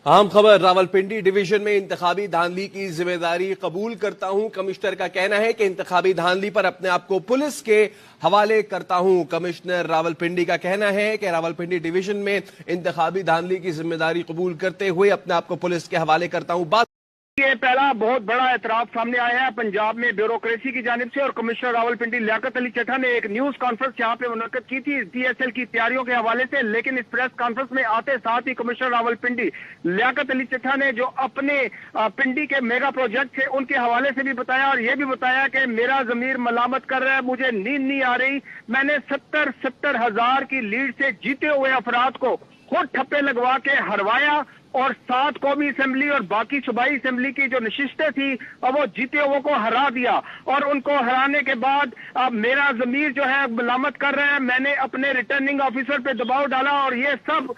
عام خبر راولپنڈی ڈویژن میں انتخابی دھاندلی کی ذمہ داری قبول کرتا ہوں، کمشنر کا کہنا ہے کہ انتخابی دھاندلی پر اپنے آپ کو پولیس کے حوالے کرتا ہوں۔ کمشنر راولپنڈی کا کہنا ہے کہ راولپنڈی ڈویژن میں انتخابی دھاندلی کی ذمہ داری قبول کرتے ہوئے اپنے آپ کو پولیس کے حوالے کرتا ہوں۔ یہ پہلا بہت بڑا اعتراف سامنے آیا ہے پنجاب میں بیوروکریسی کی جانب سے، اور کمشنر راولپنڈی لیاقت علی چٹھا نے ایک نیوز کانفرنس یہاں پہ منعقد کی تھی پی ایس ایل کی تیاریوں کے حوالے سے، لیکن اس پریس کانفرنس میں آتے ساتھ ہی کمشنر راولپنڈی لیاقت علی چٹھا نے جو اپنے پنڈی کے میگا پروجیکٹ تھے ان کے حوالے سے بھی بتایا، اور یہ بھی بتایا کہ میرا ضمیر ملامت کر رہا ہے، مجھے نیند نہیں آ رہی، میں نے 70 ہزار کی لیڈ سے جیتے ہوئے افراد کو خود ٹھپے لگوا کے ہروایا، اور 7 قومی اسمبلی اور باقی صوبائی اسمبلی کی جو نشستیں تھی وہ جیتے ہوئے کو ہرا دیا، اور ان کو ہرانے کے بعد میرا ضمیر جو ہے ملامت کر رہا ہے، میں نے اپنے ریٹرننگ آفیسر پہ دباؤ ڈالا، اور یہ سب